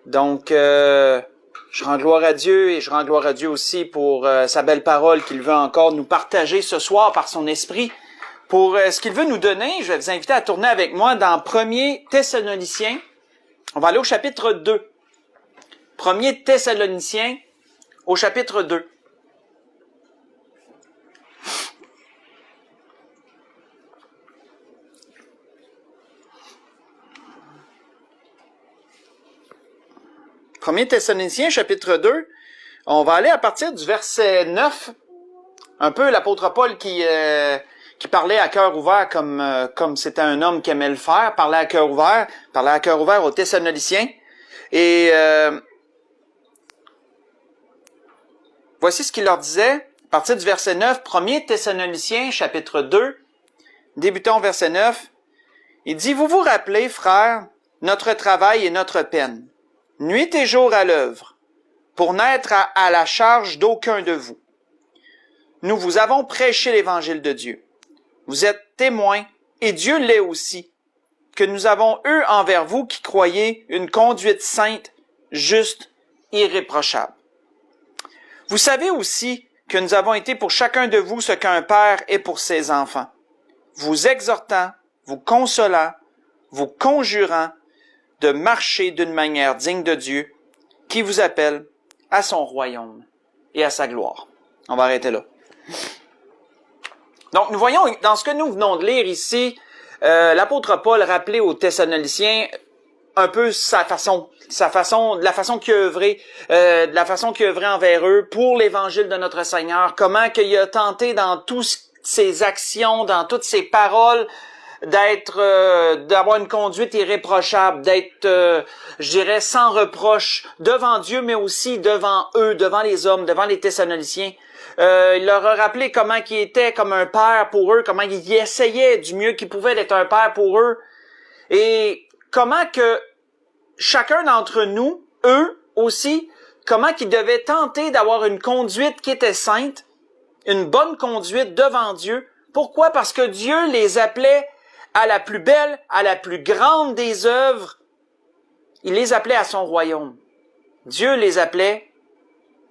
Donc, je rends gloire à Dieu et je rends gloire à Dieu aussi pour sa belle parole qu'il veut encore nous partager ce soir par son esprit. Pour ce qu'il veut nous donner, je vais vous inviter à tourner avec moi dans 1er Thessaloniciens. On va aller au chapitre 2. 1er Thessaloniciens au chapitre 2. Premier Thessaloniciens, chapitre 2, on va aller à partir du verset 9, un peu l'apôtre Paul qui parlait à cœur ouvert comme c'était un homme qui aimait le faire, parlait à cœur ouvert aux Thessaloniciens. Et voici ce qu'il leur disait, à partir du verset 9, premier Thessaloniciens, chapitre 2, débutant au verset 9, il dit, « Vous vous rappelez, frères, notre travail et notre peine, nuit et jour à l'œuvre, pour n'être à la charge d'aucun de vous. Nous vous avons prêché l'évangile de Dieu. Vous êtes témoins, et Dieu l'est aussi, que nous avons eu envers vous qui croyez une conduite sainte, juste, irréprochable. Vous savez aussi que nous avons été pour chacun de vous ce qu'un père est pour ses enfants, vous exhortant, vous consolant, vous conjurant de marcher d'une manière digne de Dieu, qui vous appelle à son royaume et à sa gloire. » On va arrêter là. Donc, nous voyons, dans ce que nous venons de lire ici, l'apôtre Paul rappelait aux Thessaloniciens un peu la façon qu'il a œuvré, de la façon qu'il a œuvré envers eux pour l'évangile de notre Seigneur, comment qu'il a tenté dans toutes ses actions, dans toutes ses paroles, d'avoir une conduite irréprochable, d'être, je dirais, sans reproche devant Dieu, mais aussi devant eux, devant les hommes, devant les Thessaloniciens. Il leur a rappelé comment il était comme un père pour eux, comment il essayait du mieux qu'il pouvait d'être un père pour eux, et comment que chacun d'entre nous, eux aussi, comment qu'ils devaient tenter d'avoir une conduite qui était sainte, une bonne conduite devant Dieu. Pourquoi? Parce que Dieu les appelait à la plus belle, à la plus grande des œuvres. Il les appelait à son royaume. Dieu les appelait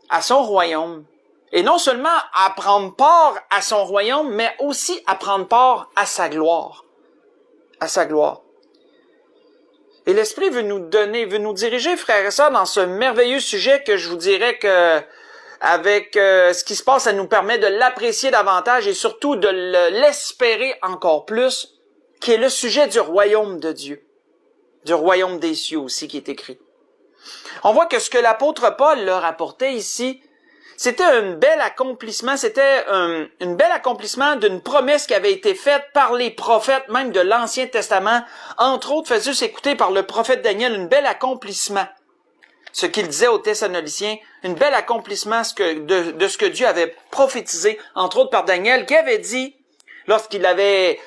à son royaume. Et non seulement à prendre part à son royaume, mais aussi à prendre part à sa gloire. À sa gloire. Et l'Esprit veut nous diriger, frères et sœurs, dans ce merveilleux sujet que je vous dirais que avec ce qui se passe, ça nous permet de l'apprécier davantage et surtout de l'espérer encore plus, qui est le sujet du royaume de Dieu, du royaume des cieux aussi qui est écrit. On voit que ce que l'apôtre Paul leur apportait ici, c'était un bel accomplissement, d'une promesse qui avait été faite par les prophètes, même de l'Ancien Testament, entre autres faisait écouter par le prophète Daniel, un bel accomplissement. Ce qu'il disait aux Thessaloniciens, un bel accomplissement de ce que Dieu avait prophétisé, entre autres par Daniel, qui avait dit, lorsqu'il avait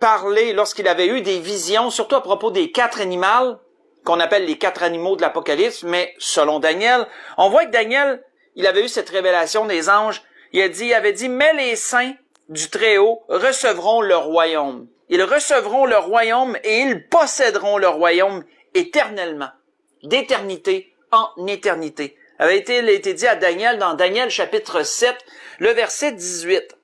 parlé, lorsqu'il avait eu des visions, surtout à propos des 4 animaux, qu'on appelle les 4 animaux de l'Apocalypse, mais selon Daniel, on voit que Daniel, il avait eu cette révélation des anges, il avait dit, mais les saints du Très-Haut recevront le royaume. Ils recevront le royaume et ils posséderont le royaume éternellement, d'éternité en éternité. Avait été dit à Daniel dans Daniel chapitre 7, le verset 18.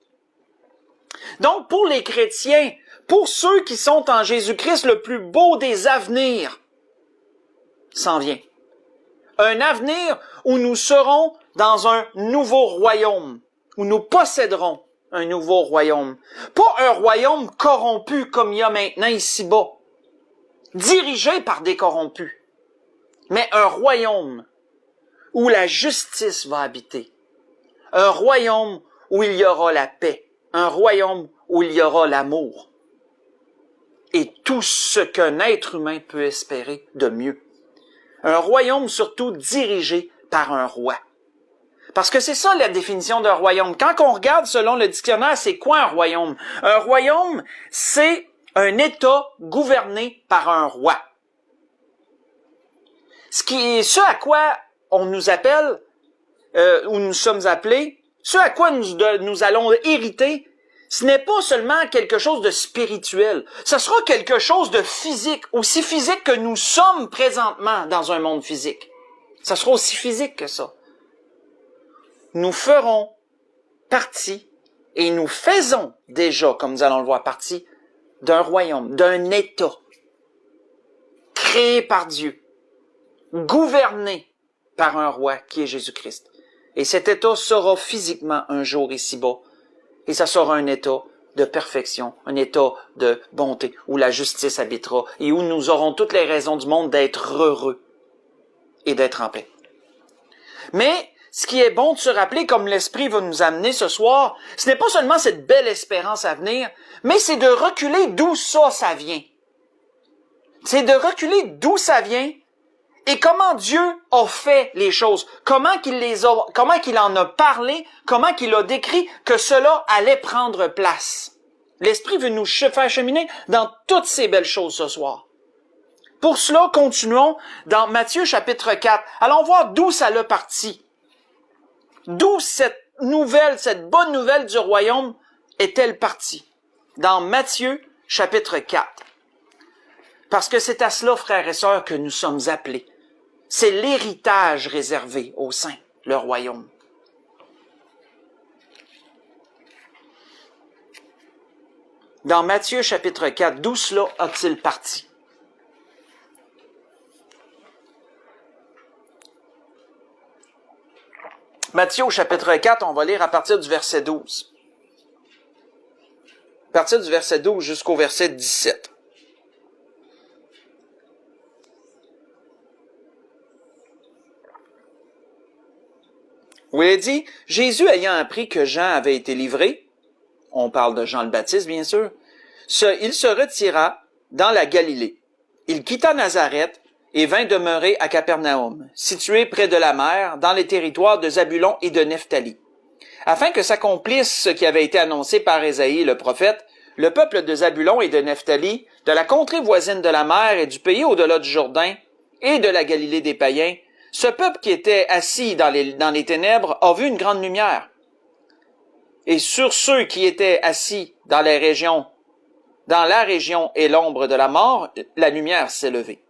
Donc, pour les chrétiens, pour ceux qui sont en Jésus-Christ, le plus beau des avenirs s'en vient. Un avenir où nous serons dans un nouveau royaume, où nous posséderons un nouveau royaume. Pas un royaume corrompu comme il y a maintenant ici-bas, dirigé par des corrompus, mais un royaume où la justice va habiter. Un royaume où il y aura la paix. Un royaume où il y aura l'amour. Et tout ce qu'un être humain peut espérer de mieux. Un royaume surtout dirigé par un roi. Parce que c'est ça la définition d'un royaume. Quand on regarde selon le dictionnaire, c'est quoi un royaume? Un royaume, c'est un État gouverné par un roi. Ce à quoi on nous appelle, où nous sommes appelés, ce à quoi nous allons hériter, ce n'est pas seulement quelque chose de spirituel, ce sera quelque chose de physique, aussi physique que nous sommes présentement dans un monde physique. Ça sera aussi physique que ça. Nous ferons partie, et nous faisons déjà, comme nous allons le voir, partie d'un royaume, d'un État, créé par Dieu, gouverné par un roi qui est Jésus-Christ. Et cet État sera physiquement un jour ici-bas, et ça sera un État de perfection, un État de bonté, où la justice habitera, et où nous aurons toutes les raisons du monde d'être heureux et d'être en paix. Mais, ce qui est bon de se rappeler, comme l'Esprit va nous amener ce soir, ce n'est pas seulement cette belle espérance à venir, mais c'est de reculer d'où ça vient. C'est de reculer d'où ça vient et comment Dieu a fait les choses, comment qu'il en a parlé, comment qu'il a décrit que cela allait prendre place. L'Esprit veut nous faire cheminer dans toutes ces belles choses ce soir. Pour cela, continuons dans Matthieu chapitre 4. Allons voir d'où ça l'a parti. D'où cette bonne nouvelle du royaume est-elle partie? Dans Matthieu chapitre 4. Parce que c'est à cela, frères et sœurs, que nous sommes appelés. C'est l'héritage réservé aux saints, le royaume. Dans Matthieu chapitre 4, d'où cela a-t-il parti? Matthieu au chapitre 4, on va lire à partir du verset 12. À partir du verset 12 jusqu'au verset 17. Où il est dit, Jésus ayant appris que Jean avait été livré, on parle de Jean le Baptiste bien sûr, il se retira dans la Galilée. Il quitta Nazareth et vint demeurer à Capernaum, situé près de la mer, dans les territoires de Zabulon et de Nephtali. Afin que s'accomplisse ce qui avait été annoncé par Ésaïe le prophète, le peuple de Zabulon et de Nephtali, de la contrée voisine de la mer et du pays au-delà du Jourdain, et de la Galilée des païens, ce peuple qui était assis dans les ténèbres a vu une grande lumière. Et sur ceux qui étaient assis dans la région et l'ombre de la mort, la lumière s'est levée.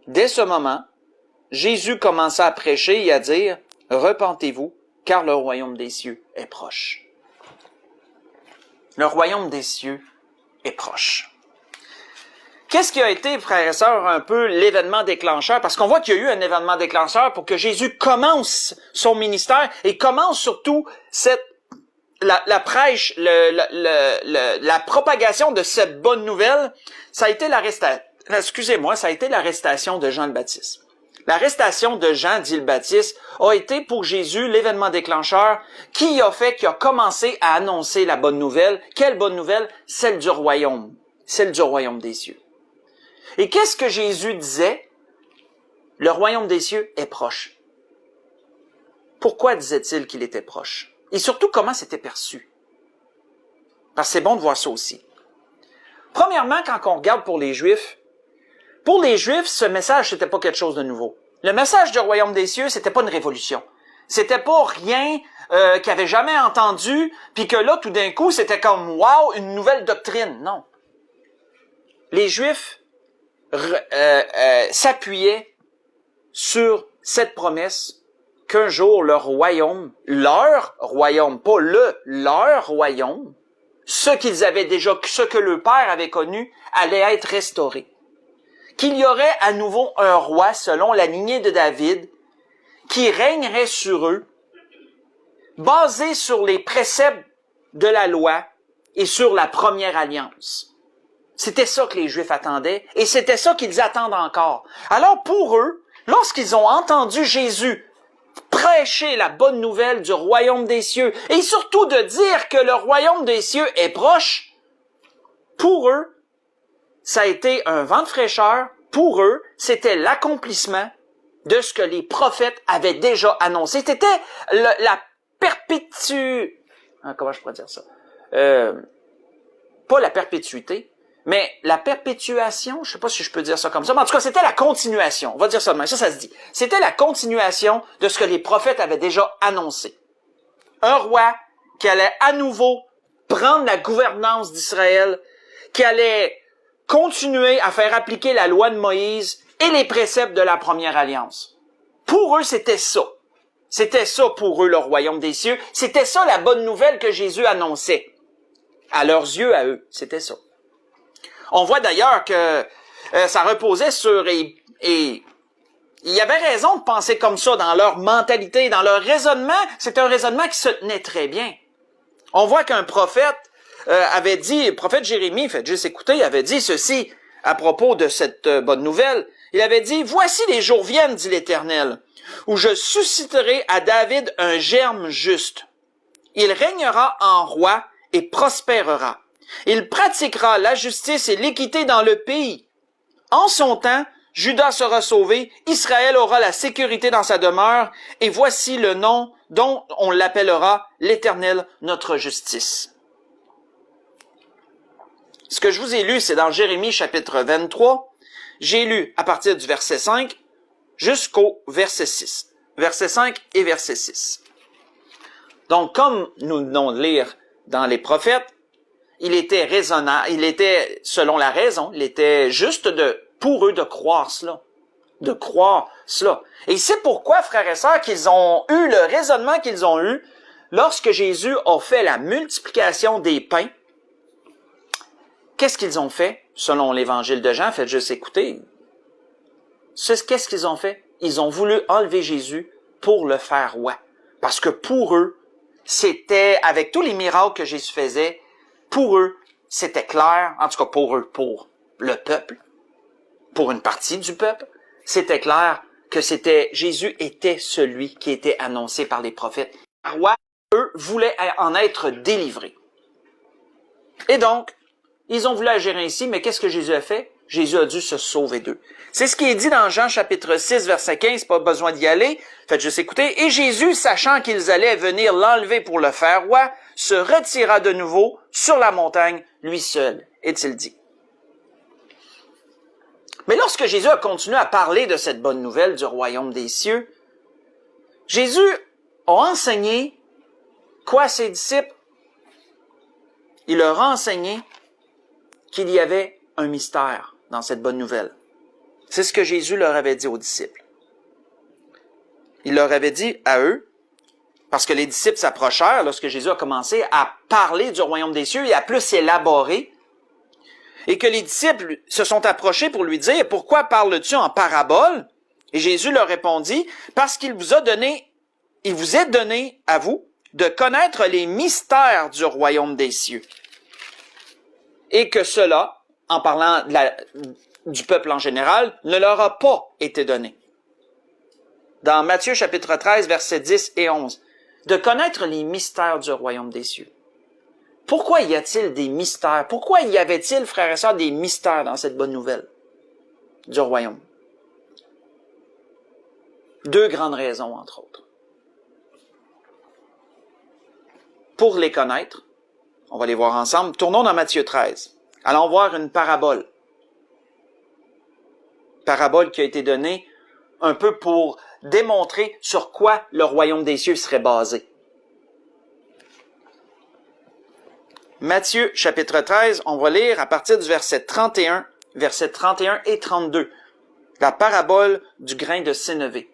Dès ce moment, Jésus commença à prêcher et à dire, « Repentez-vous, car le royaume des cieux est proche. » Le royaume des cieux est proche. Qu'est-ce qui a été, frères et sœurs, un peu l'événement déclencheur? Parce qu'on voit qu'il y a eu un événement déclencheur pour que Jésus commence son ministère et commence surtout la prêche, la propagation de cette bonne nouvelle. Ça a été l'arrestation de Jean le Baptiste. L'arrestation de Jean, dit le Baptiste, a été pour Jésus l'événement déclencheur qui a commencé à annoncer la bonne nouvelle. Quelle bonne nouvelle? Celle du royaume des cieux. Et qu'est-ce que Jésus disait? Le royaume des cieux est proche. Pourquoi disait-il qu'il était proche? Et surtout, comment c'était perçu? Parce que c'est bon de voir ça aussi. Premièrement, quand on regarde pour les Juifs, ce message, c'était pas quelque chose de nouveau. Le message du royaume des cieux, c'était pas une révolution. C'était pas rien qu'ils avaient jamais entendu, puis que là, tout d'un coup, c'était comme, wow, une nouvelle doctrine. Non. Les Juifs s'appuyaient sur cette promesse qu'un jour leur royaume, pas leur royaume, ce que le Père avait connu, allait être restauré. Qu'il y aurait à nouveau un roi selon la lignée de David, qui régnerait sur eux, basé sur les préceptes de la loi et sur la première alliance. C'était ça que les Juifs attendaient, et c'était ça qu'ils attendent encore. Alors pour eux, lorsqu'ils ont entendu Jésus prêcher la bonne nouvelle du royaume des cieux, et surtout de dire que le royaume des cieux est proche, pour eux, ça a été un vent de fraîcheur. Pour eux, c'était l'accomplissement de ce que les prophètes avaient déjà annoncé. C'était la comment je pourrais dire ça? Pas la perpétuité, mais la perpétuation, je sais pas si je peux dire ça comme ça, mais en tout cas, c'était la continuation. On va dire ça demain, ça se dit. C'était la continuation de ce que les prophètes avaient déjà annoncé. Un roi qui allait à nouveau prendre la gouvernance d'Israël, qui allait continuer à faire appliquer la loi de Moïse et les préceptes de la première alliance. Pour eux, c'était ça. C'était ça pour eux, le royaume des cieux. C'était ça la bonne nouvelle que Jésus annonçait. À leurs yeux, à eux, c'était ça. On voit d'ailleurs que ça reposait sur... Et il y avait raison de penser comme ça dans leur mentalité, dans leur raisonnement. C'est un raisonnement qui se tenait très bien. On voit qu'un prophète avait dit, le prophète Jérémie, faites juste écouter, avait dit ceci à propos de cette bonne nouvelle. Il avait dit, « Voici les jours viennent, dit l'Éternel, où je susciterai à David un germe juste. Il régnera en roi et prospérera. Il pratiquera la justice et l'équité dans le pays. En son temps, Juda sera sauvé, Israël aura la sécurité dans sa demeure, et voici le nom dont on l'appellera l'Éternel, notre justice. » Ce que je vous ai lu, c'est dans Jérémie chapitre 23. J'ai lu à partir du verset 5 jusqu'au verset 6. Verset 5 et verset 6. Donc, comme nous venons de lire dans les prophètes, il était raisonnable, il était, selon la raison, il était juste pour eux de croire cela. De croire cela. Et c'est pourquoi, frères et sœurs, qu'ils ont eu le raisonnement qu'ils ont eu lorsque Jésus a fait la multiplication des pains. Qu'est-ce qu'ils ont fait, selon l'évangile de Jean? Faites juste écouter. Qu'est-ce qu'ils ont fait? Ils ont voulu enlever Jésus pour le faire roi. Parce que pour eux, c'était, avec tous les miracles que Jésus faisait, pour eux, c'était clair, en tout cas pour eux, pour le peuple, pour une partie du peuple, c'était clair que Jésus était celui qui était annoncé par les prophètes. Les rois, eux, voulaient en être délivrés. Et donc, ils ont voulu agir ainsi, mais qu'est-ce que Jésus a fait? Jésus a dû se sauver d'eux. C'est ce qui est dit dans Jean chapitre 6, verset 15, pas besoin d'y aller. Faites juste écouter. « Et Jésus, sachant qu'ils allaient venir l'enlever pour le faire roi, se retira de nouveau sur la montagne, lui seul, est-il dit. » Mais lorsque Jésus a continué à parler de cette bonne nouvelle du royaume des cieux, Jésus a enseigné quoi à ses disciples? Il leur a enseigné qu'il y avait un mystère dans cette bonne nouvelle. C'est ce que Jésus leur avait dit aux disciples. Il leur avait dit à eux, parce que les disciples s'approchèrent lorsque Jésus a commencé à parler du royaume des cieux et à plus élaborer, et que les disciples se sont approchés pour lui dire, « Pourquoi parles-tu en parabole? » Et Jésus leur répondit, « Parce qu'il vous est donné à vous de connaître les mystères du royaume des cieux. » Et que cela, en parlant du peuple en général, ne leur a pas été donné. Dans Matthieu chapitre 13, versets 10 et 11, de connaître les mystères du royaume des cieux. Pourquoi y a-t-il des mystères? Pourquoi y avait-il, frères et sœurs, des mystères dans cette bonne nouvelle du royaume? Deux grandes raisons, entre autres. Pour les connaître, on va les voir ensemble. Tournons dans Matthieu 13. Allons voir une parabole. Parabole qui a été donnée un peu pour démontrer sur quoi le royaume des cieux serait basé. Matthieu chapitre 13, on va lire à partir du verset 31 et 32. La parabole du grain de sénévé.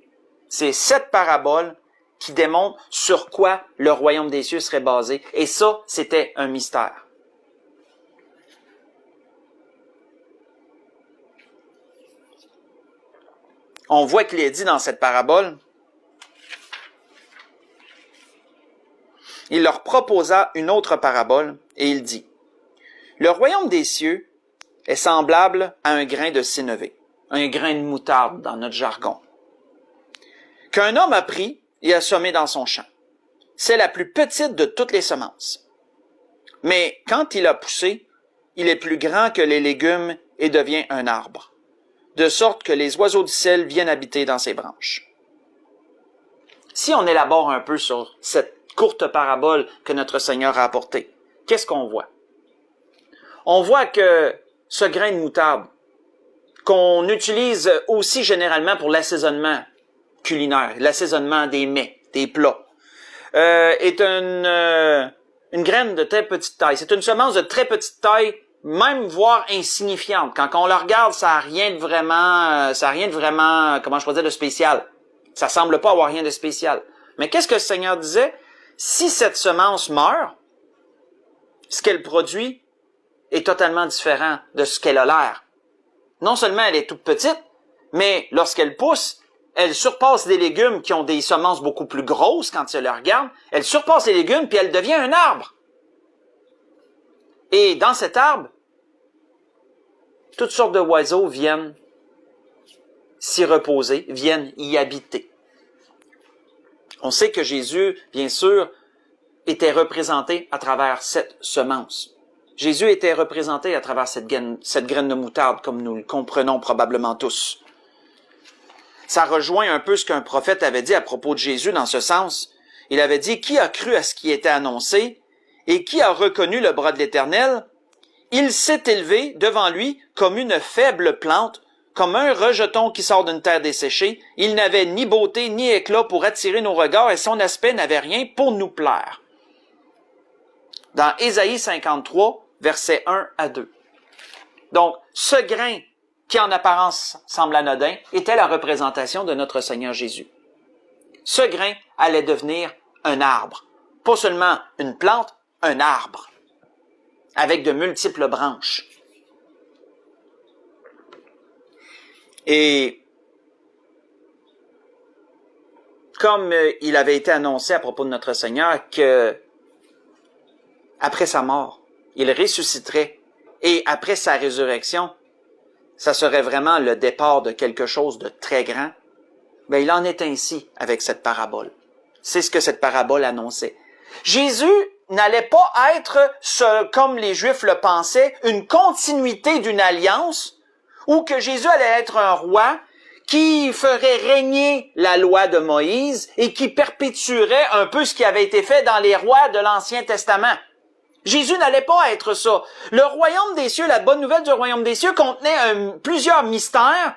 C'est cette parabole qui démontre sur quoi le royaume des cieux serait basé. Et ça, c'était un mystère. On voit qu'il est dit dans cette parabole, il leur proposa une autre parabole et il dit, « Le royaume des cieux est semblable à un grain de sénévé, un grain de moutarde dans notre jargon, qu'un homme a pris et a semé dans son champ. C'est la plus petite de toutes les semences. Mais quand il a poussé, il est plus grand que les légumes et devient un arbre, de sorte que les oiseaux du ciel viennent habiter dans ses branches. » Si on élabore un peu sur cette courte parabole que notre Seigneur a apportée, qu'est-ce qu'on voit? On voit que ce grain de moutarde, qu'on utilise aussi généralement pour l'assaisonnement culinaire, l'assaisonnement des mets, des plats, est une Une graine de très petite taille. C'est une semence de très petite taille, même voire insignifiante. Quand on la regarde, ça a rien de vraiment, comment je pourrais dire, de spécial. Ça semble pas avoir rien de spécial. Mais qu'est-ce que le Seigneur disait? Si cette semence meurt, ce qu'elle produit est totalement différent de ce qu'elle a l'air. Non seulement elle est toute petite, mais lorsqu'elle pousse, elle surpasse des légumes qui ont des semences beaucoup plus grosses quand tu les regardes. Elle surpasse les légumes puis elle devient un arbre. Et dans cet arbre, toutes sortes d'oiseaux viennent s'y reposer, viennent y habiter. On sait que Jésus, bien sûr, était représenté à travers cette semence. Jésus était représenté à travers cette graine de moutarde, comme nous le comprenons probablement tous. Ça rejoint un peu ce qu'un prophète avait dit à propos de Jésus dans ce sens. Il avait dit, « Qui a cru à ce qui était annoncé et qui a reconnu le bras de l'Éternel? Il s'est élevé devant lui comme une faible plante, comme un rejeton qui sort d'une terre desséchée. Il n'avait ni beauté ni éclat pour attirer nos regards et son aspect n'avait rien pour nous plaire. » Dans Ésaïe 53, versets 1 à 2. Donc, ce grain qui en apparence semble anodin était la représentation de notre Seigneur Jésus. Ce grain allait devenir un arbre. Pas seulement une plante, un arbre. Avec de multiples branches. Et comme il avait été annoncé à propos de notre Seigneur que après sa mort, il ressusciterait et après sa résurrection, ça serait vraiment le départ de quelque chose de très grand, ben il en est ainsi avec cette parabole. C'est ce que cette parabole annonçait. Jésus n'allait pas être, comme les Juifs le pensaient, une continuité d'une alliance, ou que Jésus allait être un roi qui ferait régner la loi de Moïse et qui perpétuerait un peu ce qui avait été fait dans les rois de l'Ancien Testament. Jésus n'allait pas être ça. Le royaume des cieux, la bonne nouvelle du royaume des cieux contenait plusieurs mystères.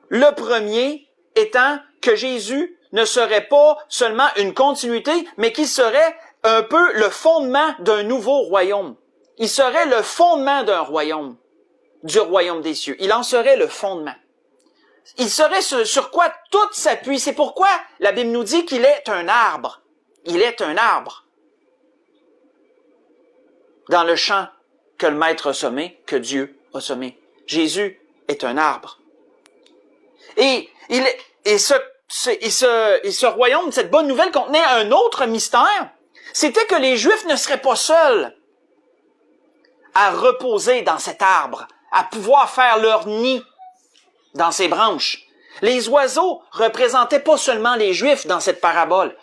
Le premier étant que Jésus ne serait pas seulement une continuité, mais qu'il serait un peu le fondement d'un nouveau royaume. Il serait le fondement d'un royaume, du royaume des cieux. Il en serait le fondement. Il serait sur quoi tout s'appuie. C'est pourquoi la Bible nous dit qu'il est un arbre. Il est un arbre. Dans le champ que le Maître a semé, que Dieu a semé. Jésus est un arbre. Et ce royaume, cette bonne nouvelle contenait un autre mystère. C'était que les Juifs ne seraient pas seuls à reposer dans cet arbre, à pouvoir faire leur nid dans ses branches. Les oiseaux représentaient pas seulement les Juifs dans cette parabole.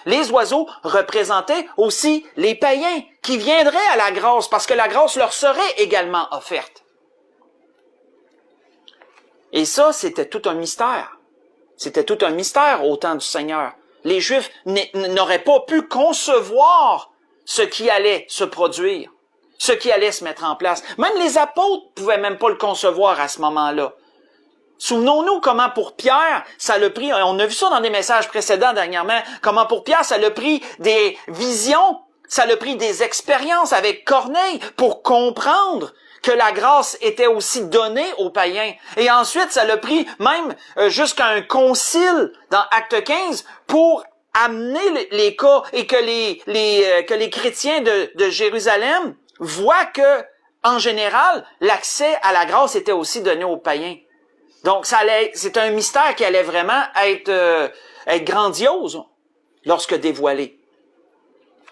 Les oiseaux représentaient aussi les païens qui viendraient à la grâce parce que la grâce leur serait également offerte. Et ça, c'était tout un mystère. C'était tout un mystère au temps du Seigneur. Les Juifs n'auraient pas pu concevoir ce qui allait se produire, ce qui allait se mettre en place. Même les apôtres pouvaient même pas le concevoir à ce moment-là. Souvenons-nous comment pour Pierre, ça l'a pris, on a vu ça dans des messages précédents dernièrement, comment pour Pierre, ça l'a pris des visions, ça l'a pris des expériences avec Corneille pour comprendre que la grâce était aussi donnée aux païens. Et ensuite, ça l'a pris même jusqu'à un concile dans Acte 15 pour amener les cas et que les chrétiens de Jérusalem voient que, en général, l'accès à la grâce était aussi donné aux païens. Donc, c'est un mystère qui allait vraiment être grandiose lorsque dévoilé.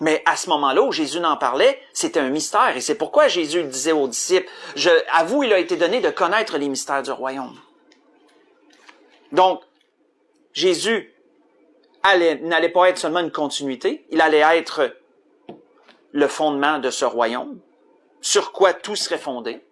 Mais à ce moment-là où Jésus en parlait, c'était un mystère. Et c'est pourquoi Jésus disait aux disciples, à vous, il a été donné de connaître les mystères du royaume. Donc, Jésus n'allait pas être seulement une continuité, il allait être le fondement de ce royaume, sur quoi tout serait fondé.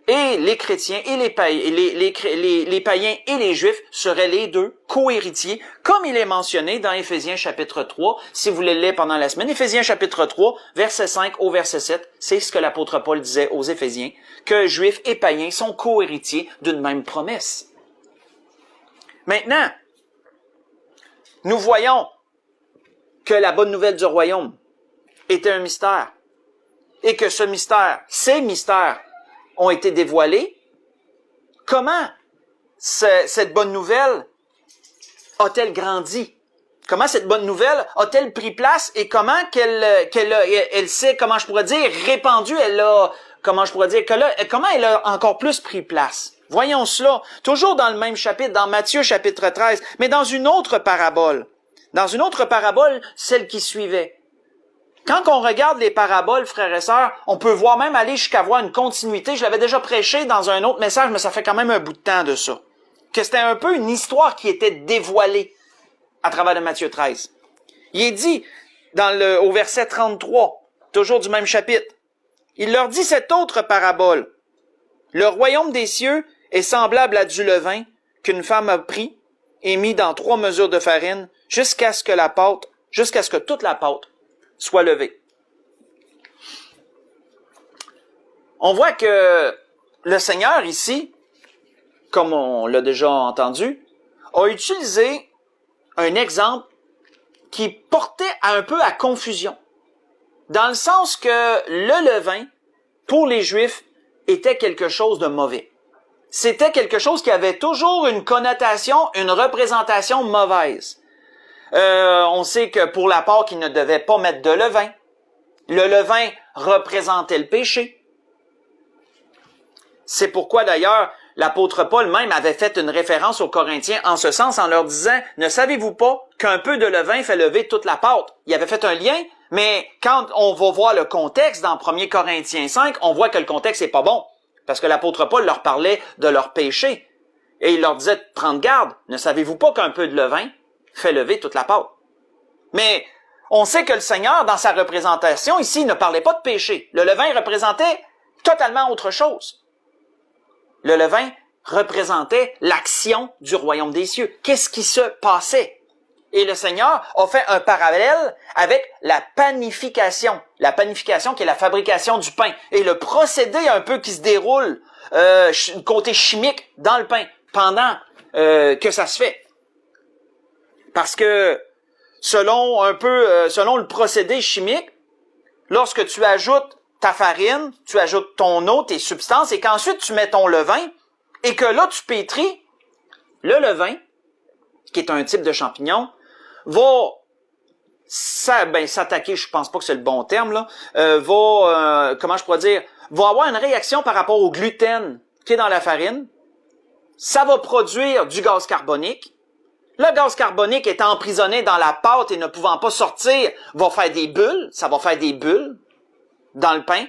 Et les chrétiens et les païens et les juifs seraient les deux co-héritiers, comme il est mentionné dans Éphésiens chapitre 3, si vous le lisez pendant la semaine. Éphésiens chapitre 3, verset 5 au verset 7, c'est ce que l'apôtre Paul disait aux Éphésiens, que juifs et païens sont co-héritiers d'une même promesse. Maintenant, nous voyons que la bonne nouvelle du royaume était un mystère et que ce mystère, ces mystères ont été dévoilés, comment cette bonne nouvelle a-t-elle grandi? Comment cette bonne nouvelle a-t-elle pris place et comment elle s'est, comment je pourrais dire, répandue, comment elle a encore plus pris place? Voyons cela, toujours dans le même chapitre, dans Matthieu chapitre 13, mais dans une autre parabole. Dans une autre parabole, celle qui suivait. Quand on regarde les paraboles, frères et sœurs, on peut voir même aller jusqu'à voir une continuité. Je l'avais déjà prêché dans un autre message, mais ça fait quand même un bout de temps de ça. Que c'était un peu une histoire qui était dévoilée à travers de Matthieu 13. Il est dit au verset 33, toujours du même chapitre, il leur dit cette autre parabole. Le royaume des cieux est semblable à du levain qu'une femme a pris et mis dans 3 mesures de farine jusqu'à ce que toute la pâte soit levée. On voit que le Seigneur ici, comme on l'a déjà entendu, a utilisé un exemple qui portait un peu à confusion. Dans le sens que le levain, pour les Juifs, était quelque chose de mauvais. C'était quelque chose qui avait toujours une connotation, une représentation mauvaise. On sait que pour la Pâque, ils ne devaient pas mettre de levain. Le levain représentait le péché. C'est pourquoi d'ailleurs, l'apôtre Paul même avait fait une référence aux Corinthiens en ce sens, en leur disant, ne savez-vous pas qu'un peu de levain fait lever toute la pâte? Il avait fait un lien, mais quand on va voir le contexte dans 1 Corinthiens 5, on voit que le contexte n'est pas bon. Parce que l'apôtre Paul leur parlait de leur péché. Et il leur disait, prendre garde, ne savez-vous pas qu'un peu de levain fait lever toute la pâte? Mais on sait que le Seigneur, dans sa représentation, ici, ne parlait pas de péché. Le levain représentait totalement autre chose. Le levain représentait l'action du royaume des cieux. Qu'est-ce qui se passait? Et le Seigneur a fait un parallèle avec la panification. La panification qui est la fabrication du pain. Et le procédé un peu qui se déroule, côté chimique, dans le pain, pendant que ça se fait. Parce que, selon le procédé chimique, lorsque tu ajoutes ta farine, tu ajoutes ton eau, tes substances, et qu'ensuite tu mets ton levain, et que là tu pétris, le levain, qui est un type de champignon, va s'attaquer, je pense pas que c'est le bon terme, là, va avoir une réaction par rapport au gluten qui est dans la farine. Ça va produire du gaz carbonique. Le gaz carbonique étant emprisonné dans la pâte et ne pouvant pas sortir, va faire des bulles, ça va faire des bulles dans le pain,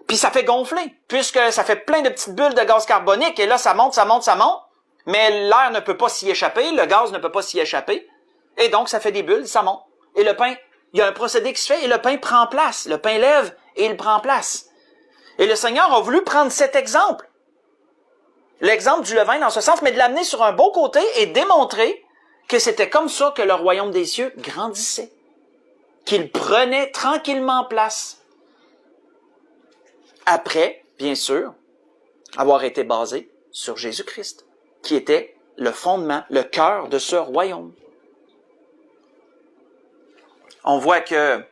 puis ça fait gonfler, puisque ça fait plein de petites bulles de gaz carbonique, et là ça monte, mais l'air ne peut pas s'y échapper, le gaz ne peut pas s'y échapper, et donc ça fait des bulles, ça monte. Et le pain, il y a un procédé qui se fait, et le pain prend place, le pain lève, et il prend place. Et le Seigneur a voulu prendre cet exemple, l'exemple du levain dans ce sens, mais de l'amener sur un beau côté et démontrer que c'était comme ça que le royaume des cieux grandissait, qu'il prenait tranquillement place. Après, bien sûr, avoir été basé sur Jésus-Christ, qui était le fondement, le cœur de ce royaume. On voit que,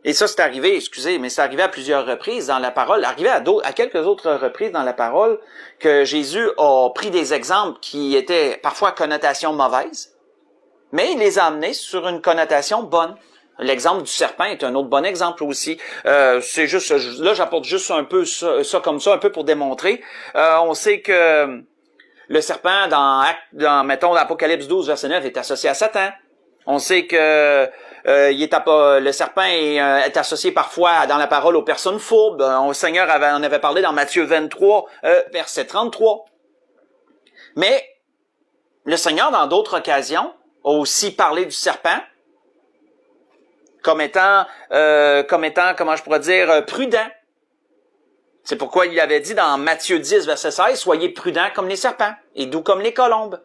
et ça c'est arrivé, mais c'est arrivé à plusieurs reprises dans la parole, arrivé à quelques autres reprises dans la parole, que Jésus a pris des exemples qui étaient parfois à connotation mauvaise, mais il les a amenés sur une connotation bonne. L'exemple du serpent est un autre bon exemple aussi. C'est juste, là j'apporte juste un peu ça comme ça, un peu pour démontrer. On sait que le serpent mettons, l'Apocalypse 12, verset 9, est associé à Satan. On sait que le serpent est associé parfois dans la parole aux personnes fourbes. Le Seigneur en avait parlé dans Matthieu 23, verset 33. Mais le Seigneur, dans d'autres occasions, a aussi parlé du serpent comme étant, comment je pourrais dire, prudent. C'est pourquoi il avait dit dans Matthieu 10, verset 16, « Soyez prudents comme les serpents et doux comme les colombes. »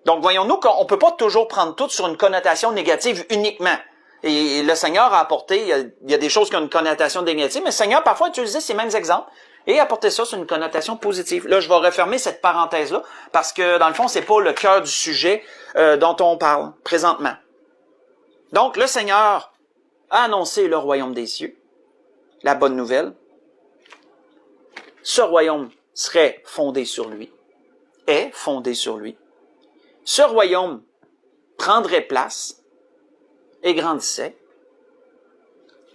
Donc, voyons-nous qu'on peut pas toujours prendre tout sur une connotation négative uniquement. Et le Seigneur a apporté, il y a des choses qui ont une connotation négative, mais le Seigneur parfois a utilisé ces mêmes exemples et a apporté ça sur une connotation positive. Là, je vais refermer cette parenthèse-là, parce que, dans le fond, c'est pas le cœur du sujet dont on parle présentement. Donc, le Seigneur a annoncé le royaume des cieux, la bonne nouvelle. Ce royaume serait fondé sur lui, est fondé sur lui. Ce royaume prendrait place et grandissait.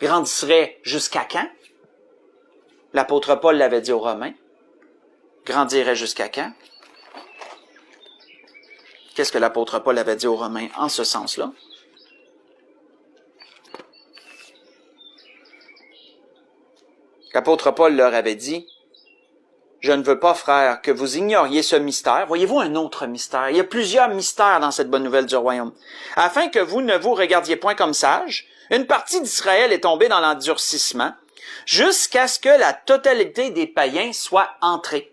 Grandisserait jusqu'à quand? L'apôtre Paul l'avait dit aux Romains. Grandirait jusqu'à quand? Qu'est-ce que l'apôtre Paul avait dit aux Romains en ce sens-là? L'apôtre Paul leur avait dit, « Je ne veux pas, frères, que vous ignoriez ce mystère. » Voyez-vous un autre mystère? Il y a plusieurs mystères dans cette bonne nouvelle du royaume. « Afin que vous ne vous regardiez point comme sages, une partie d'Israël est tombée dans l'endurcissement, jusqu'à ce que la totalité des païens soit entrée. »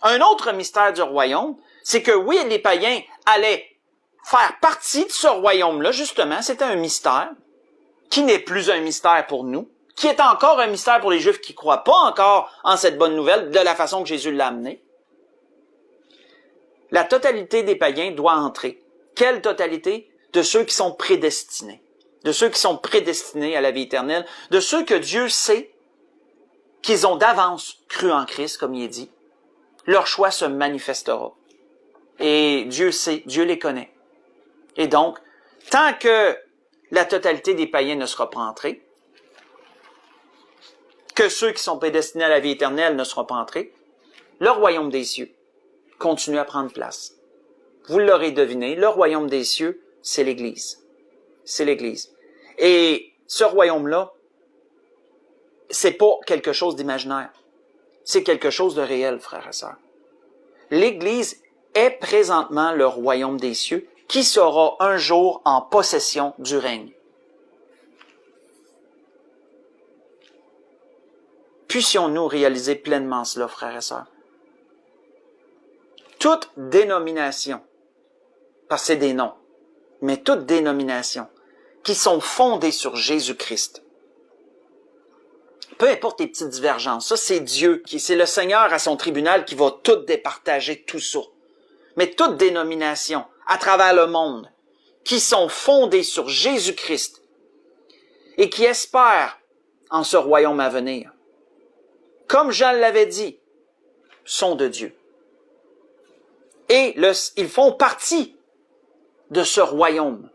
Un autre mystère du royaume, c'est que oui, les païens allaient faire partie de ce royaume-là, justement, c'était un mystère, qui n'est plus un mystère pour nous, qui est encore un mystère pour les Juifs qui ne croient pas encore en cette bonne nouvelle de la façon que Jésus l'a amené. La totalité des païens doit entrer. Quelle totalité? De ceux qui sont prédestinés. De ceux qui sont prédestinés à la vie éternelle. De ceux que Dieu sait qu'ils ont d'avance cru en Christ, comme il est dit. Leur choix se manifestera. Et Dieu sait, Dieu les connaît. Et donc, tant que la totalité des païens ne sera pas entrée, que ceux qui sont prédestinés à la vie éternelle ne seront pas entrés, le royaume des cieux continue à prendre place. Vous l'aurez deviné, le royaume des cieux, c'est l'Église. C'est l'Église. Et ce royaume-là, c'est pas quelque chose d'imaginaire. C'est quelque chose de réel, frères et sœurs. L'Église est présentement le royaume des cieux qui sera un jour en possession du règne. Puissions-nous réaliser pleinement cela, frères et sœurs. Toute dénomination, parce que c'est des noms, mais toute dénomination qui sont fondées sur Jésus-Christ, peu importe les petites divergences, ça c'est Dieu, c'est le Seigneur à son tribunal qui va tout départager, tout ça. Mais toute dénomination à travers le monde qui sont fondées sur Jésus-Christ et qui espèrent en ce royaume à venir, comme Jean l'avait dit, sont de Dieu. Et ils font partie de ce royaume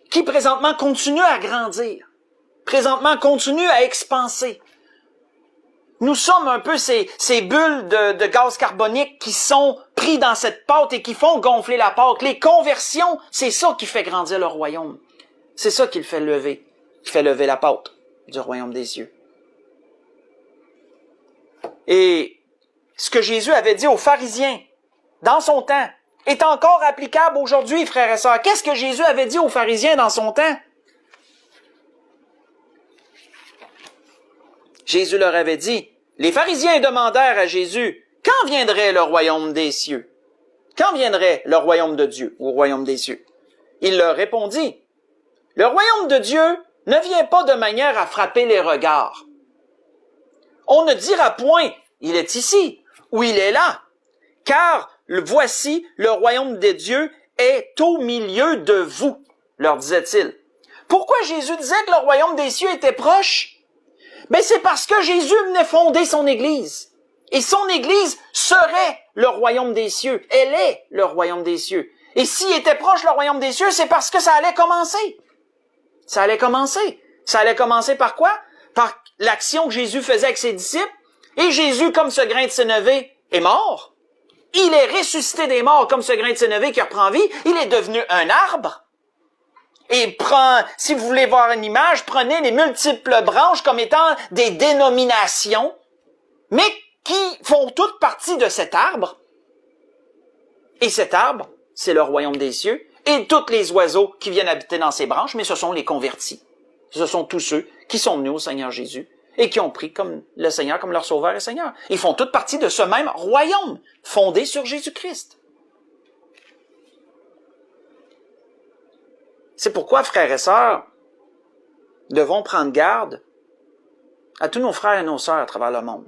qui présentement continue à grandir, présentement continue à expanser. Nous sommes un peu ces bulles de gaz carbonique qui sont pris dans cette pâte et qui font gonfler la pâte. Les conversions, c'est ça qui fait grandir le royaume. C'est ça qui le fait lever, la pâte du royaume des cieux. Et ce que Jésus avait dit aux pharisiens dans son temps est encore applicable aujourd'hui, frères et sœurs. Qu'est-ce que Jésus avait dit aux pharisiens dans son temps? Jésus leur avait dit, les pharisiens demandèrent à Jésus, quand viendrait le royaume des cieux? Quand viendrait le royaume de Dieu ou le royaume des cieux? Il leur répondit, le royaume de Dieu ne vient pas de manière à frapper les regards. On ne dira point, il est ici ou il est là, car voici le royaume de Dieu est au milieu de vous, leur disait-il. Pourquoi Jésus disait que le royaume des cieux était proche? Ben c'est parce que Jésus venait fonder son Église. Et son Église serait le royaume des cieux. Elle est le royaume des cieux. Et s'il était proche le royaume des cieux, c'est parce que ça allait commencer. Ça allait commencer. Ça allait commencer par quoi? Par l'action que Jésus faisait avec ses disciples. Et Jésus, comme ce grain de sénévé, est mort. Il est ressuscité des morts comme ce grain de sénévé qui reprend vie. Il est devenu un arbre. Et si vous voulez voir une image, prenez les multiples branches comme étant des dénominations, mais qui font toutes partie de cet arbre. Et cet arbre, c'est le royaume des cieux, et tous les oiseaux qui viennent habiter dans ces branches, mais ce sont les convertis. Ce sont tous ceux qui sont venus au Seigneur Jésus et qui ont pris comme le Seigneur, comme leur Sauveur et Seigneur. Ils font toutes partie de ce même royaume, fondé sur Jésus-Christ. C'est pourquoi, frères et sœurs, devons prendre garde à tous nos frères et nos sœurs à travers le monde.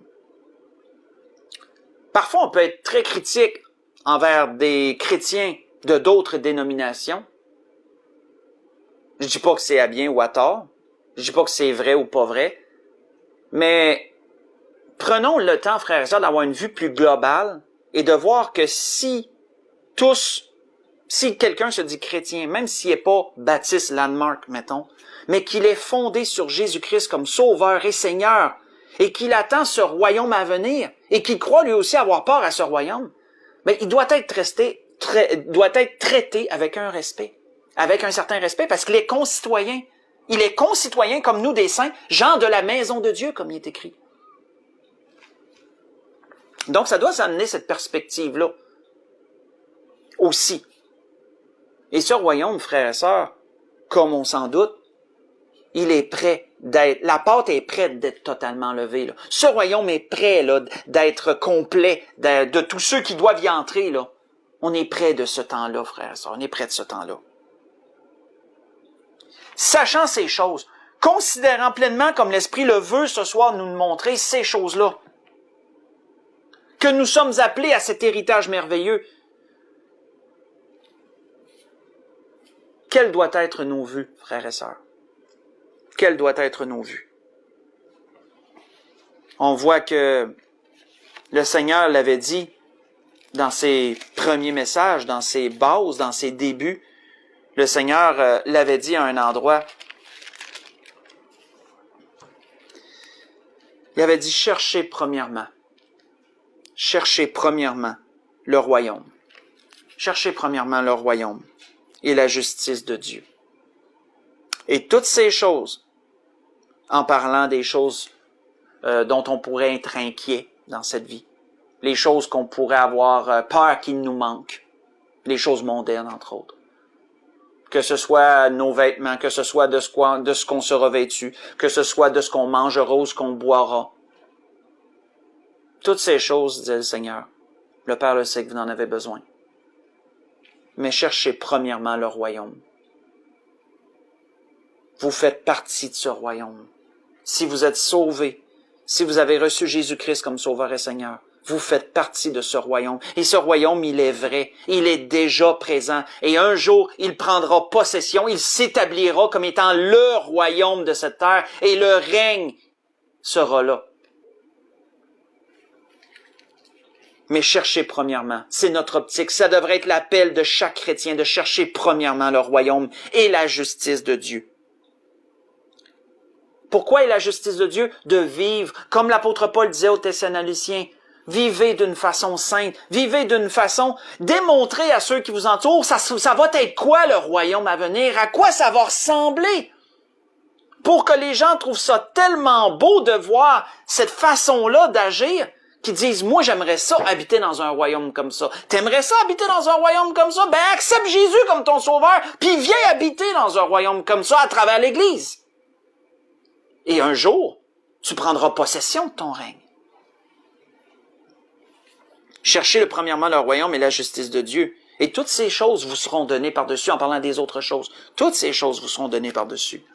Parfois, on peut être très critique envers des chrétiens de d'autres dénominations, Je dis pas que c'est à bien ou à tort. Je dis pas que c'est vrai ou pas vrai. Mais prenons le temps, frères et sœurs, d'avoir une vue plus globale et de voir que si quelqu'un se dit chrétien, même s'il n'est pas baptiste landmark, mettons, mais qu'il est fondé sur Jésus-Christ comme sauveur et Seigneur, et qu'il attend ce royaume à venir, et qu'il croit lui aussi avoir part à ce royaume, mais il doit être traité avec un respect, avec un certain respect, parce qu'il est concitoyen. Il est concitoyen comme nous des saints, gens de la maison de Dieu, comme il est écrit. Donc, ça doit s'amener cette perspective-là aussi. Et ce royaume, frères et sœurs, comme on s'en doute, il est prêt la pâte est prête d'être totalement levée, là. Ce royaume est prêt, là, d'être complet, de tous ceux qui doivent y entrer, là. On est près de ce temps-là, frères et sœurs. On est près de ce temps-là. Sachant ces choses, considérant pleinement comme l'Esprit le veut ce soir nous montrer ces choses-là, que nous sommes appelés à cet héritage merveilleux, quelles doivent être nos vues, frères et sœurs? Quelles doivent être nos vues? On voit que le Seigneur l'avait dit dans ses premiers messages, dans ses bases, dans ses débuts. Le Seigneur l'avait dit à un endroit. Il avait dit, cherchez premièrement le royaume. Cherchez premièrement le royaume et la justice de Dieu. Et toutes ces choses, en parlant des choses dont on pourrait être inquiet dans cette vie, les choses qu'on pourrait avoir peur qu'il nous manque, les choses mondaines, entre autres. Que ce soit nos vêtements, que ce soit de ce qu'on se revêtu, que ce soit de ce qu'on mangera ou ce qu'on boira. Toutes ces choses, disait le Seigneur, le Père le sait que vous en avez besoin. Mais cherchez premièrement le royaume. Vous faites partie de ce royaume. Si vous êtes sauvés, si vous avez reçu Jésus-Christ comme Sauveur et Seigneur, vous faites partie de ce royaume. Et ce royaume, il est vrai. Il est déjà présent. Et un jour, il prendra possession. Il s'établira comme étant le royaume de cette terre. Et le règne sera là. Mais cherchez premièrement. C'est notre optique. Ça devrait être l'appel de chaque chrétien de chercher premièrement le royaume et la justice de Dieu. Pourquoi est la justice de Dieu? De vivre, comme l'apôtre Paul disait aux Thessaloniciens, vivez d'une façon sainte, vivez d'une façon, démontrez à ceux qui vous entourent, ça va être quoi le royaume à venir, à quoi ça va ressembler, pour que les gens trouvent ça tellement beau de voir cette façon-là d'agir, qu'ils disent, moi j'aimerais ça habiter dans un royaume comme ça. T'aimerais ça habiter dans un royaume comme ça? Ben accepte Jésus comme ton sauveur, puis viens habiter dans un royaume comme ça à travers l'Église. Et un jour, tu prendras possession de ton règne. Cherchez premièrement le royaume et la justice de Dieu. Et toutes ces choses vous seront données par-dessus, en parlant des autres choses. Toutes ces choses vous seront données par-dessus.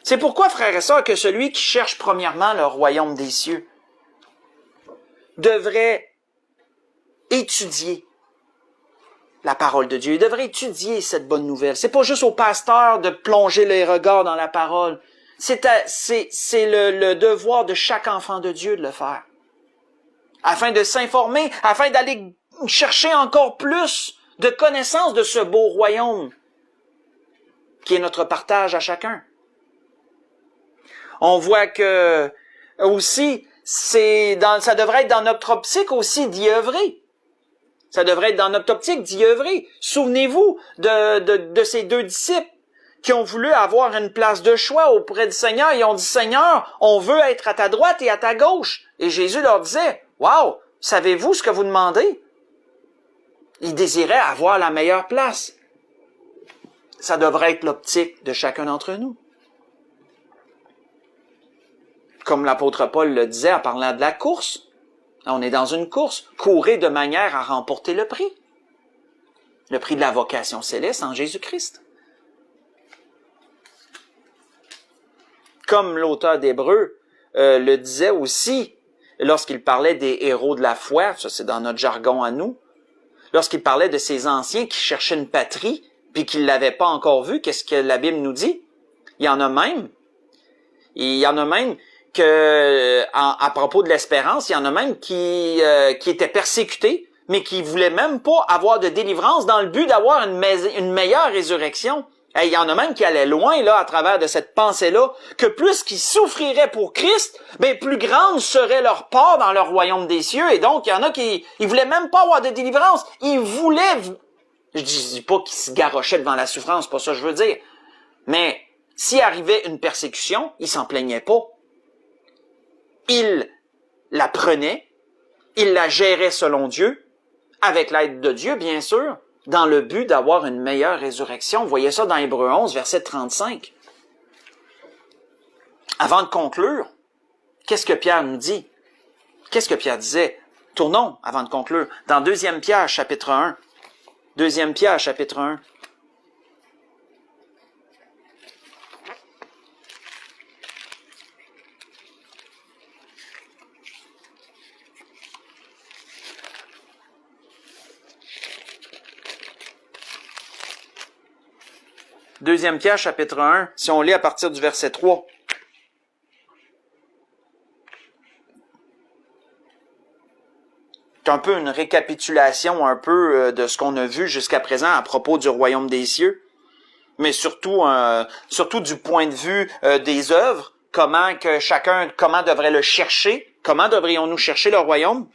C'est pourquoi, frères et sœurs, que celui qui cherche premièrement le royaume des cieux devrait étudier la parole de Dieu. Il devrait étudier cette bonne nouvelle. C'est pas juste au pasteur de plonger les regards dans la parole. C'est le devoir de chaque enfant de Dieu de le faire. Afin de s'informer, afin d'aller chercher encore plus de connaissances de ce beau royaume qui est notre partage à chacun. On voit que aussi, ça devrait être dans notre optique aussi d'y œuvrer. Ça devrait être dans notre optique d'y œuvrer. Souvenez-vous de ces deux disciples qui ont voulu avoir une place de choix auprès du Seigneur. Ils ont dit, Seigneur, on veut être à ta droite et à ta gauche. Et Jésus leur disait, wow, savez-vous ce que vous demandez? Ils désiraient avoir la meilleure place. Ça devrait être l'optique de chacun d'entre nous. Comme l'apôtre Paul le disait en parlant de la course. On est dans une course. Courez de manière à remporter le prix. Le prix de la vocation céleste en Jésus-Christ. Comme l'auteur d'Hébreux le disait aussi, lorsqu'il parlait des héros de la foi, ça c'est dans notre jargon à nous, lorsqu'il parlait de ces anciens qui cherchaient une patrie, puis qu'ils l'avaient pas encore vu, qu'est-ce que la Bible nous dit? Il y en a même que, à propos de l'espérance, il y en a même qui étaient persécutés, mais qui voulaient même pas avoir de délivrance dans le but d'avoir une meilleure résurrection. Et il y en a même qui allaient loin, là, à travers de cette pensée-là, que plus qu'ils souffriraient pour Christ, ben, plus grande serait leur part dans le royaume des cieux. Et donc, il y en a qui, ils voulaient même pas avoir de délivrance. Ils voulaient, je dis pas qu'ils se garrochaient devant la souffrance, c'est pas ça que je veux dire. Mais, s'il arrivait une persécution, ils s'en plaignaient pas. Ils la prenaient, ils la géraient selon Dieu, avec l'aide de Dieu, bien sûr, dans le but d'avoir une meilleure résurrection. Vous voyez ça dans Hébreux 11, verset 35. Avant de conclure, qu'est-ce que Pierre nous dit? Qu'est-ce que Pierre disait? Tournons, avant de conclure, dans 2 Pierre, chapitre 1. 2 Pierre, chapitre 1. Deuxième Pierre, chapitre 1, si on lit à partir du verset 3. C'est un peu une récapitulation de ce qu'on a vu jusqu'à présent à propos du royaume des cieux, mais surtout du point de vue des œuvres, comment devrait le chercher, comment devrions-nous chercher le royaume.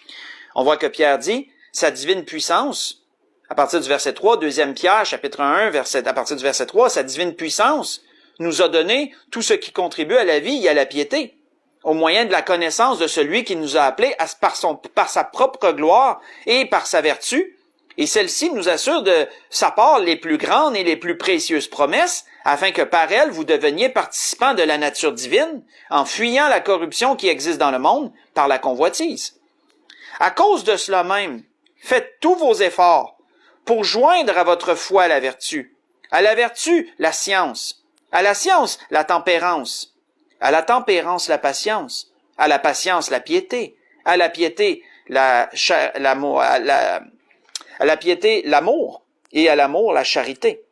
On voit que Pierre dit, sa divine puissance, à partir du verset 3, 2 Pierre, chapitre 1, à partir du verset 3, sa divine puissance nous a donné tout ce qui contribue à la vie et à la piété, au moyen de la connaissance de celui qui nous a appelés par sa propre gloire et par sa vertu, et celle-ci nous assure de sa part les plus grandes et les plus précieuses promesses, afin que par elle vous deveniez participants de la nature divine, en fuyant la corruption qui existe dans le monde par la convoitise. À cause de cela même, faites tous vos efforts pour joindre à votre foi la vertu, la science, à la science la tempérance, à la tempérance la patience, à la patience la piété, à la piété l'amour, et à l'amour la charité.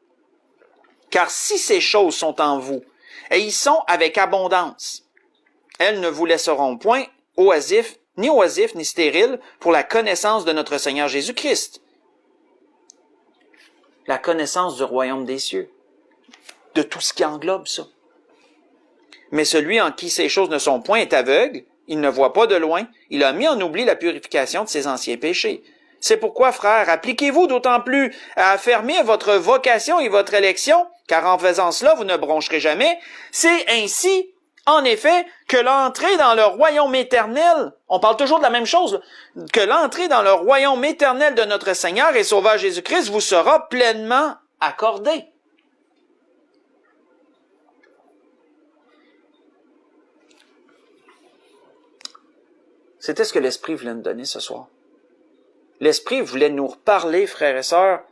Car si ces choses sont en vous, et y sont avec abondance, elles ne vous laisseront point oisifs ni stériles pour la connaissance de notre Seigneur Jésus-Christ. La connaissance du royaume des cieux, de tout ce qui englobe ça. Mais celui en qui ces choses ne sont point est aveugle, il ne voit pas de loin, il a mis en oubli la purification de ses anciens péchés. C'est pourquoi, frères, appliquez-vous d'autant plus à affermir votre vocation et votre élection, car en faisant cela, vous ne broncherez jamais. C'est ainsi, en effet, que l'entrée dans le royaume éternel, on parle toujours de la même chose, que l'entrée dans le royaume éternel de notre Seigneur et Sauveur Jésus-Christ vous sera pleinement accordée. C'était ce que l'Esprit voulait nous donner ce soir. L'Esprit voulait nous reparler, frères et sœurs,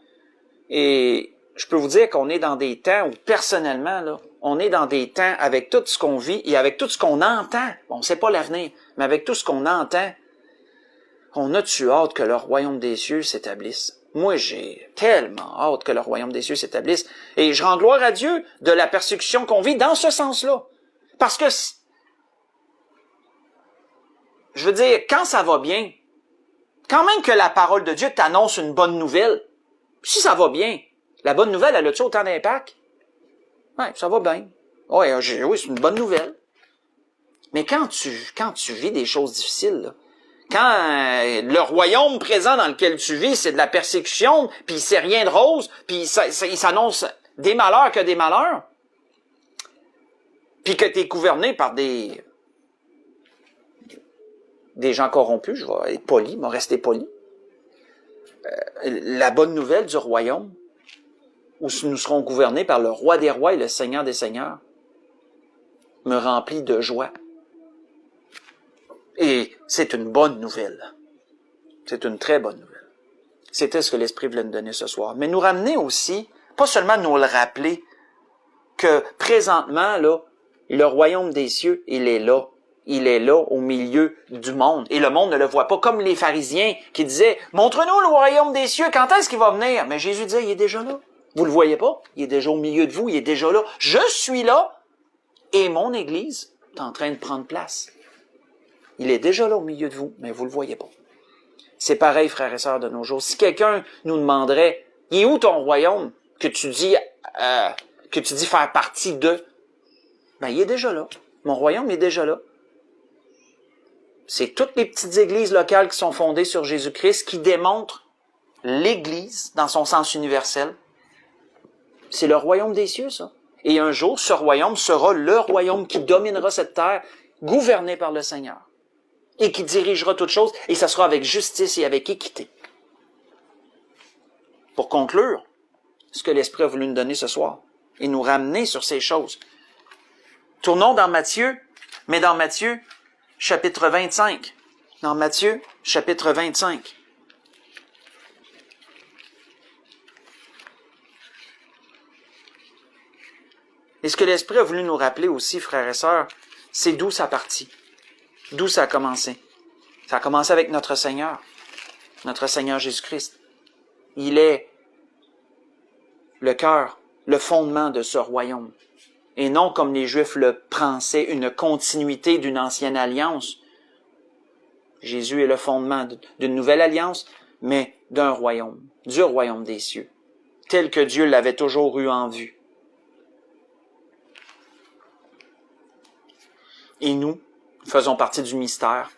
et je peux vous dire qu'on est dans des temps où, personnellement, là, on est dans des temps avec tout ce qu'on vit et avec tout ce qu'on entend. On ne sait pas l'avenir, mais avec tout ce qu'on entend, on a-tu hâte que le royaume des cieux s'établisse? Moi, j'ai tellement hâte que le royaume des cieux s'établisse. Et je rends gloire à Dieu de la persécution qu'on vit dans ce sens-là. Parce que, je veux dire, quand ça va bien, quand même que la parole de Dieu t'annonce une bonne nouvelle, si ça va bien, la bonne nouvelle, elle a-tu autant d'impact? Oui, ça va bien. Oui, c'est une bonne nouvelle. Mais quand tu vis des choses difficiles, là, quand le royaume présent dans lequel tu vis, c'est de la persécution, puis c'est rien de rose, puis il s'annonce des malheurs que des malheurs, puis que tu es gouverné par des gens corrompus, je vais être poli, je vais rester poli. La bonne nouvelle du royaume, où nous serons gouvernés par le roi des rois et le Seigneur des seigneurs, me remplit de joie. Et c'est une bonne nouvelle. C'est une très bonne nouvelle. C'était ce que l'Esprit voulait nous donner ce soir. Mais nous ramener aussi, pas seulement nous le rappeler, que présentement, là, le royaume des cieux, il est là. Il est là au milieu du monde. Et le monde ne le voit pas comme les pharisiens qui disaient « Montre-nous le royaume des cieux, quand est-ce qu'il va venir? » Mais Jésus disait « Il est déjà là. Vous le voyez pas? Il est déjà au milieu de vous, il est déjà là. Je suis là et mon Église est en train de prendre place. Il est déjà là au milieu de vous, mais vous le voyez pas. C'est pareil, frères et sœurs, de nos jours. Si quelqu'un nous demanderait, « Il est où ton royaume que tu dis faire partie de? » Ben, il est déjà là. Mon royaume est déjà là. C'est toutes les petites églises locales qui sont fondées sur Jésus-Christ qui démontrent l'Église dans son sens universel. C'est le royaume des cieux, ça. Et un jour, ce royaume sera le royaume qui dominera cette terre, gouverné par le Seigneur, et qui dirigera toutes choses, et ça sera avec justice et avec équité. Pour conclure, ce que l'Esprit a voulu nous donner ce soir, et nous ramener sur ces choses. Tournons dans Matthieu, mais dans Matthieu, chapitre 25. Dans Matthieu, chapitre 25. Et ce que l'Esprit a voulu nous rappeler aussi, frères et sœurs, c'est d'où ça a parti. D'où ça a commencé. Ça a commencé avec notre Seigneur Jésus-Christ. Il est le cœur, le fondement de ce royaume. Et non, comme les Juifs le pensaient, une continuité d'une ancienne alliance. Jésus est le fondement d'une nouvelle alliance, mais d'un royaume, du royaume des cieux, tel que Dieu l'avait toujours eu en vue. Et nous faisons partie du mystère.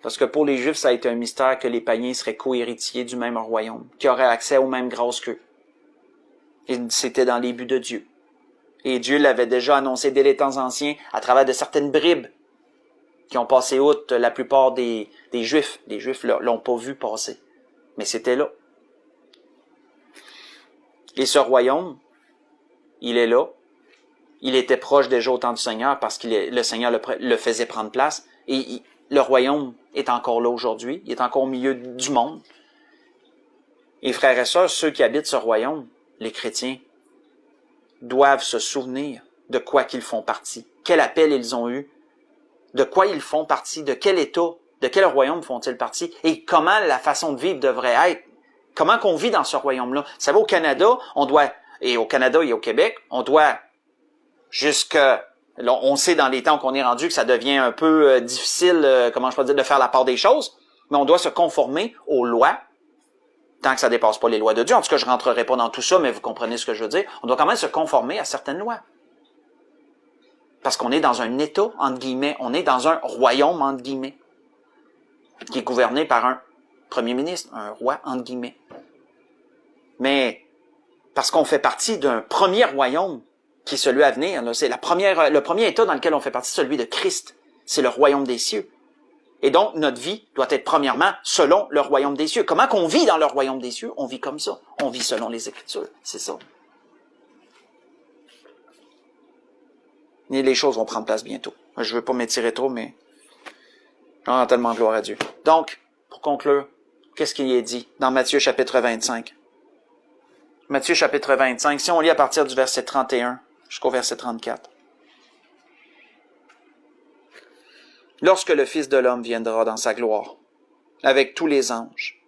Parce que pour les Juifs, ça a été un mystère que les païens seraient co-héritiers du même royaume, qui auraient accès aux mêmes grâces qu'eux. Et c'était dans les buts de Dieu. Et Dieu l'avait déjà annoncé dès les temps anciens à travers de certaines bribes qui ont passé outre la plupart des Juifs. Les Juifs l'ont pas vu passer. Mais c'était là. Et ce royaume, il est là. Il était proche déjà au temps du Seigneur parce que le Seigneur le faisait prendre place. Et le royaume est encore là aujourd'hui. Il est encore au milieu du monde. Et frères et sœurs, ceux qui habitent ce royaume, les chrétiens, doivent se souvenir de quoi qu'ils font partie. Quel appel ils ont eu. De quoi ils font partie. De quel État, de quel royaume font-ils partie. Et comment la façon de vivre devrait être. Comment qu'on vit dans ce royaume-là. Vous savez, au Canada, et au Canada et au Québec, on doit on sait dans les temps qu'on est rendu que ça devient un peu difficile, de faire la part des choses, mais on doit se conformer aux lois, tant que ça dépasse pas les lois de Dieu. En tout cas, je rentrerai pas dans tout ça, mais vous comprenez ce que je veux dire. On doit quand même se conformer à certaines lois. Parce qu'on est dans un État, entre guillemets, on est dans un royaume, entre guillemets, qui est gouverné par un premier ministre, un roi, entre guillemets. Mais, parce qu'on fait partie d'un premier royaume, qui est celui à venir, là, c'est le premier État dans lequel on fait partie, celui de Christ. C'est le royaume des cieux. Et donc, notre vie doit être premièrement selon le royaume des cieux. Comment qu'on vit dans le royaume des cieux? On vit comme ça. On vit selon les Écritures. C'est ça. Et les choses vont prendre place bientôt. Je veux pas m'étirer trop, mais on rend tellement gloire à Dieu. Donc, pour conclure, qu'est-ce qu'il est dit dans Matthieu chapitre 25? Matthieu chapitre 25, si on lit à partir du verset 31 jusqu'au verset 34. Lorsque le Fils de l'homme viendra dans sa gloire, avec tous les anges,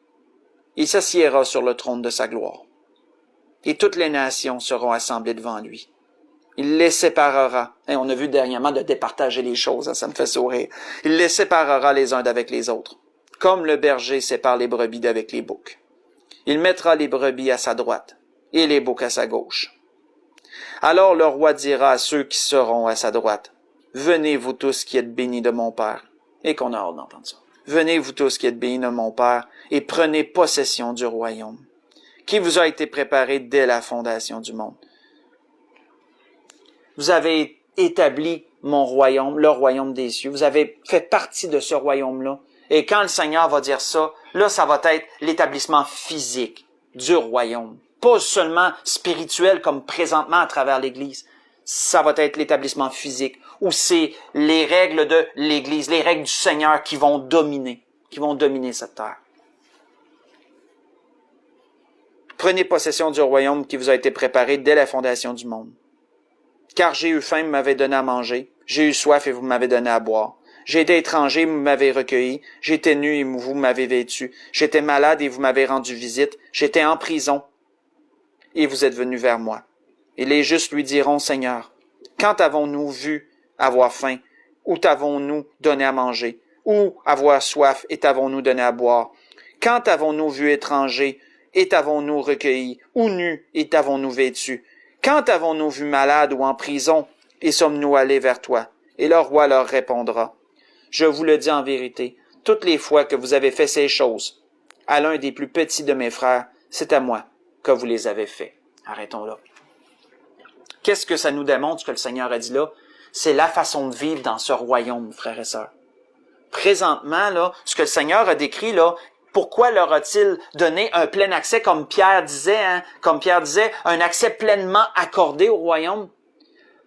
il s'assiera sur le trône de sa gloire, et toutes les nations seront assemblées devant lui. Il les séparera, et on a vu dernièrement de départager les choses, ça me fait sourire. Il les séparera les uns d'avec les autres, comme le berger sépare les brebis d'avec les boucs. Il mettra les brebis à sa droite, et les boucs à sa gauche. Alors le roi dira à ceux qui seront à sa droite, « Venez, vous tous qui êtes bénis de mon Père. » Et qu'on a hâte d'entendre ça. « Venez, vous tous qui êtes bénis de mon Père, et prenez possession du royaume, qui vous a été préparé dès la fondation du monde. » Vous avez établi mon royaume, le royaume des cieux. Vous avez fait partie de ce royaume-là. Et quand le Seigneur va dire ça, là, ça va être l'établissement physique du royaume. Pas seulement spirituel comme présentement à travers l'Église. Ça va être l'établissement physique, où c'est les règles de l'Église, les règles du Seigneur qui vont dominer cette terre. Prenez possession du royaume qui vous a été préparé dès la fondation du monde. Car j'ai eu faim, vous m'avez donné à manger. J'ai eu soif et vous m'avez donné à boire. J'ai été étranger, vous m'avez recueilli. J'étais nu et vous m'avez vêtu. J'étais malade et vous m'avez rendu visite. J'étais en prison et vous êtes venus vers moi. Et les justes lui diront, Seigneur, quand avons-nous vu avoir faim, ou t'avons-nous donné à manger, ou avoir soif, et t'avons-nous donné à boire? Quand avons-nous vu étranger, et t'avons-nous recueilli, ou nu, et t'avons-nous vêtu? Quand avons-nous vu malade ou en prison, et sommes-nous allés vers toi? Et le roi leur répondra, je vous le dis en vérité, toutes les fois que vous avez fait ces choses à l'un des plus petits de mes frères, c'est à moi que vous les avez fait. Arrêtons là. Qu'est-ce que ça nous démontre, ce que le Seigneur a dit là? C'est la façon de vivre dans ce royaume, frères et sœurs. Présentement, là, ce que le Seigneur a décrit, là, pourquoi leur a-t-il donné un plein accès, comme Pierre disait, un accès pleinement accordé au royaume?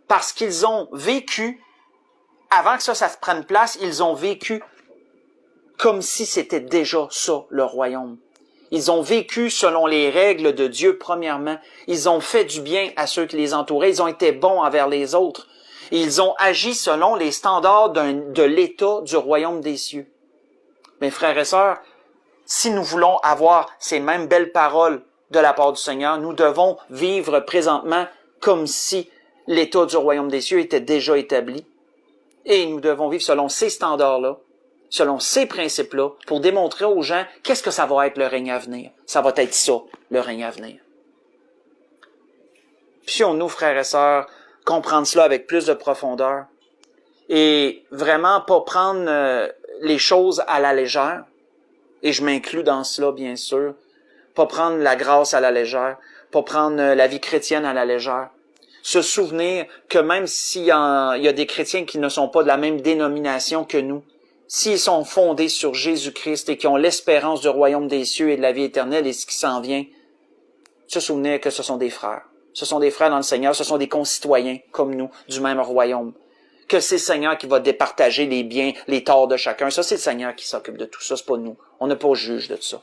Parce qu'ils ont vécu, avant que ça se prenne place, ils ont vécu comme si c'était déjà ça, le royaume. Ils ont vécu selon les règles de Dieu, premièrement. Ils ont fait du bien à ceux qui les entouraient. Ils ont été bons envers les autres. Ils ont agi selon les standards de l'état du royaume des cieux. Mes frères et sœurs, si nous voulons avoir ces mêmes belles paroles de la part du Seigneur, nous devons vivre présentement comme si l'état du royaume des cieux était déjà établi. Et nous devons vivre selon ces standards-là, selon ces principes-là, pour démontrer aux gens qu'est-ce que ça va être le règne à venir. Ça va être ça, le règne à venir. Puissions-nous, frères et sœurs, comprendre cela avec plus de profondeur et vraiment pas prendre les choses à la légère, et je m'inclus dans cela, bien sûr, pas prendre la grâce à la légère, pas prendre la vie chrétienne à la légère. Se souvenir que même s'il y a des chrétiens qui ne sont pas de la même dénomination que nous, s'ils sont fondés sur Jésus-Christ et qui ont l'espérance du royaume des cieux et de la vie éternelle et ce qui s'en vient, se souvenir que ce sont des frères. Ce sont des frères dans le Seigneur, ce sont des concitoyens comme nous, du même royaume. Que c'est le Seigneur qui va départager les biens, les torts de chacun. Ça, c'est le Seigneur qui s'occupe de tout ça, c'est pas nous. On n'a pas juge de tout ça.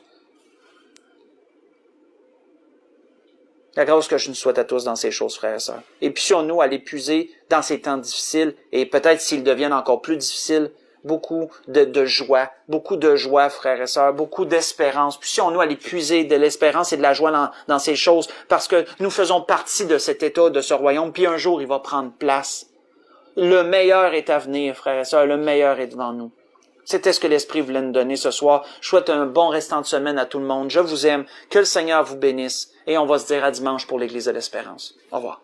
La grâce que je nous souhaite à tous dans ces choses, frères et sœurs. Et puissions-nous aller puiser dans ces temps difficiles, et peut-être s'ils deviennent encore plus difficiles, beaucoup de joie, frères et sœurs, beaucoup d'espérance. Puissions-nous aller puiser de l'espérance et de la joie dans ces choses, parce que nous faisons partie de cet état, de ce royaume, puis un jour, il va prendre place. Le meilleur est à venir, frères et sœurs, le meilleur est devant nous. C'était ce que l'Esprit voulait nous donner ce soir. Je souhaite un bon restant de semaine à tout le monde. Je vous aime. Que le Seigneur vous bénisse. Et on va se dire à dimanche pour l'Église de l'Espérance. Au revoir.